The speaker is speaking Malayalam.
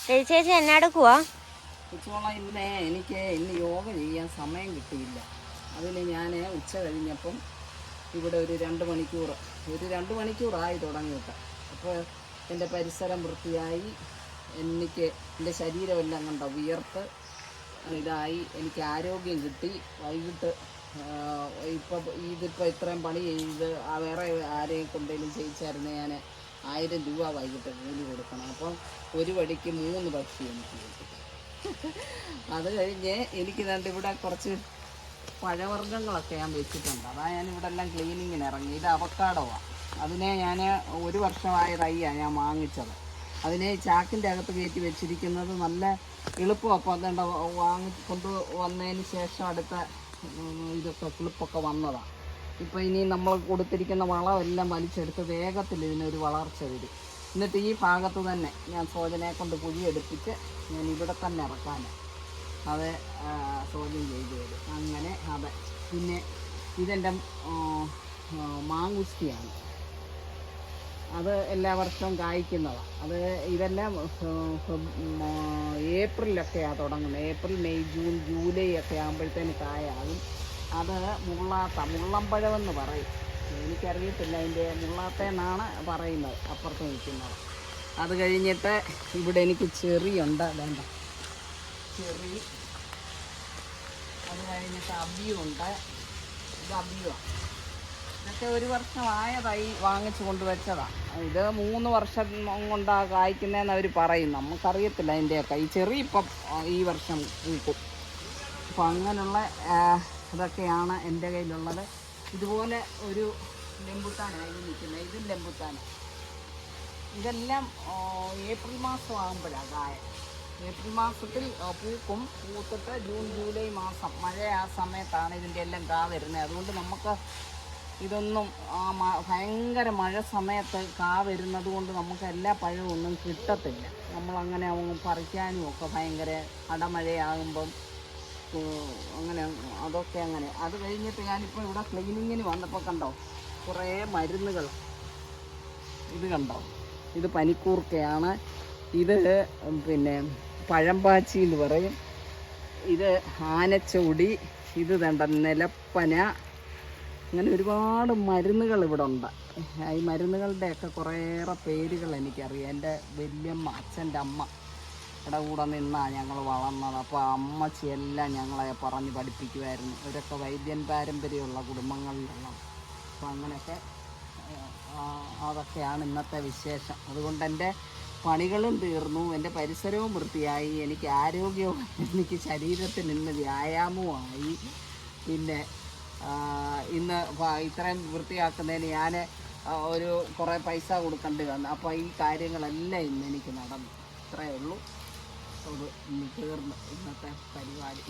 ചേച്ചി എന്നാ എടുക്കുവാ? ഉച്ചോളം ഇന്ന് യോഗ ചെയ്യാൻ സമയം കിട്ടിയില്ല. അതിന് ഞാൻ ഉച്ച കഴിഞ്ഞപ്പം ഇവിടെ ഒരു 2 മണിക്കൂറായി തുടങ്ങിയിട്ട്. അപ്പോൾ എൻ്റെ പരിസരം വൃത്തിയായി, എൻ്റെ ശരീരമെല്ലാം കണ്ടോ വിയർത്ത് ഇതായി, എനിക്ക് ആരോഗ്യം കിട്ടി. വൈകിട്ട് ഇതിപ്പോൾ ഇത്രയും പണി ചെയ്ത് വേറെ ആരെയും കൊണ്ടെങ്കിലും ചെയ്യിച്ചായിരുന്നു ഞാൻ 1000 രൂപ വൈകിട്ട് കൂലി കൊടുക്കണം. അപ്പം ഒരു വടിക്ക് 3 പക്ഷി എനിക്ക് കിട്ടി. അത് കഴിഞ്ഞ് എനിക്ക് കണ്ട് ഇവിടെ കുറച്ച് പഴവർഗ്ഗങ്ങളൊക്കെ ഞാൻ വെച്ചിട്ടുണ്ട്. അതാ ഞാൻ ഇവിടെ എല്ലാം ക്ലീനിങ്ങിന് ഇറങ്ങി. ഇത് അവക്കാഡോവാണ്. അതിനെ ഞാൻ 1 വർഷമായ തൈയാണ് ഞാൻ വാങ്ങിച്ചത്. അതിനെ ചാക്കിൻ്റെ അകത്ത് കയറ്റി വെച്ചിരിക്കുന്നത് നല്ല എളുപ്പം. അപ്പോൾ അതുകൊണ്ട് കൊണ്ടുവന്നതിന് ശേഷം അടുത്ത ഇതൊക്കെ കിളിപ്പൊക്കെ വന്നതാണ്. ഇപ്പോൾ ഇനി നമ്മൾ കൊടുത്തിരിക്കുന്ന വളമെല്ലാം വലിച്ചെടുത്ത് വേഗത്തിൽ ഇതിനൊരു വളർച്ച വരും. എന്നിട്ട് ഈ ഭാഗത്ത് തന്നെ ഞാൻ സോജനയെ കൊണ്ട് കുഴിയെടുപ്പിച്ച് ഞാൻ ഇവിടെ തന്നെ ഇറക്കാനാണ്. അത് സോജൻ ചെയ്ത് വരും. അങ്ങനെ അതെ. പിന്നെ ഇതെൻ്റെ മാങ്ങുസ്തിയാണ്. അത് എല്ലാ വർഷവും കായ്ക്കുന്നതാണ്. ഇതെല്ലാം ഏപ്രിലൊക്കെയാണ് തുടങ്ങുന്നത്. ഏപ്രിൽ, മെയ്, ജൂൺ, ജൂലൈ ഒക്കെ ആകുമ്പോഴത്തേന് കായാകും. അത് മുള്ളമ്പഴമെന്ന് പറയും. എനിക്കറിയത്തില്ല, അതിൻ്റെ മുള്ളാത്തേന്നാണ് പറയുന്നത് അപ്പുറത്ത് നിൽക്കുന്നത്. അത് കഴിഞ്ഞിട്ട് ഇവിടെ എനിക്ക് ചെറിയുണ്ട്. വേണ്ട ചെറി. അത് കഴിഞ്ഞിട്ട് അബിയുണ്ട്. ഇത് അബിയുമാണ്. ഇതൊക്കെ 1 വർഷമായ തൈ വാങ്ങിച്ചു കൊണ്ടുവച്ചതാണ്. ഇത് 3 വർഷം കൊണ്ടാണ് കായ്ക്കുന്നതെന്ന് അവർ പറയും. നമുക്കറിയത്തില്ല അതിൻ്റെയൊക്കെ. ഈ ചെറി ഇപ്പം ഈ വർഷം പൂക്കും. അപ്പം അങ്ങനെയുള്ള ഇതൊക്കെയാണ് എൻ്റെ കയ്യിലുള്ളത്. ഇതുപോലെ ഒരു ലെമ്പുത്താനായി നിൽക്കുന്നത്. ഇതും ലെമ്പുത്താനാണ്. ഇതെല്ലാം ഏപ്രിൽ മാസം ആകുമ്പോഴാണ് കായ. ഏപ്രിൽ മാസത്തിൽ പൂക്കും. പൂത്തിട്ട് ജൂൺ, ജൂലൈ മാസം മഴ ആ സമയത്താണ് ഇതിൻ്റെ എല്ലാം കാ വരുന്നത്. അതുകൊണ്ട് നമുക്ക് ഇതൊന്നും ഭയങ്കര മഴ സമയത്ത് കാ വരുന്നത് കൊണ്ട് നമുക്ക് എല്ലാ പഴവും ഒന്നും കിട്ടത്തില്ല. നമ്മളങ്ങനെ പറിക്കാനും ഒക്കെ ഭയങ്കര അടമഴയാകുമ്പം അങ്ങനെ അതൊക്കെ അങ്ങനെ. അത് കഴിഞ്ഞിട്ട് ഞാനിപ്പോൾ ഇവിടെ ക്ലീനിങ്ങിന് വന്നപ്പോൾ കണ്ടോ കുറേ മരുന്നുകൾ. ഇത് കണ്ടോ, ഇത് പനിക്കൂർക്കയാണ്. ഇത് പിന്നെ പഴമ്പാച്ചി എന്ന് പറയും. ഇത് ആനച്ചൂടി. ഇത് വേണ്ട നിലപ്പന. അങ്ങനെ ഒരുപാട് മരുന്നുകൾ ഇവിടെ ഉണ്ട്. ഈ മരുന്നുകളുടെയൊക്കെ കുറേയേറെ പേരുകൾ എനിക്കറിയാം. എൻ്റെ വല്യമ്മ, അച്ഛൻ്റെ അമ്മ ഇവിടെ കൂടെ നിന്നാണ് ഞങ്ങൾ വളർന്നത്. അപ്പോൾ അമ്മച്ചിയെല്ലാം ഞങ്ങളെ പറഞ്ഞ് പഠിപ്പിക്കുമായിരുന്നു. ഇവരൊക്കെ വൈദ്യൻ പാരമ്പര്യമുള്ള കുടുംബങ്ങളിലുള്ള. അപ്പോൾ അങ്ങനെയൊക്കെ അതൊക്കെയാണ് ഇന്നത്തെ വിശേഷം. അതുകൊണ്ട് എൻ്റെ പണികളും തീർന്നു, എൻ്റെ പരിസരവും വൃത്തിയായി, എനിക്ക് ആരോഗ്യവും, എനിക്ക് ശരീരത്തിന് ഇന്ന് വ്യായാമവുമായി. പിന്നെ ഇന്ന് ഇത്രയും വൃത്തിയാക്കുന്നതിന് ഞാൻ കുറേ പൈസ കൊടുക്കേണ്ടി വന്നു. അപ്പോൾ ഈ കാര്യങ്ങളെല്ലാം ഇന്ന് എനിക്ക് നടന്നു. ഇത്രയേ ഉള്ളൂ. അത് ഇന്ന് തീർന്നു ഇന്നത്തെ പരിപാടി.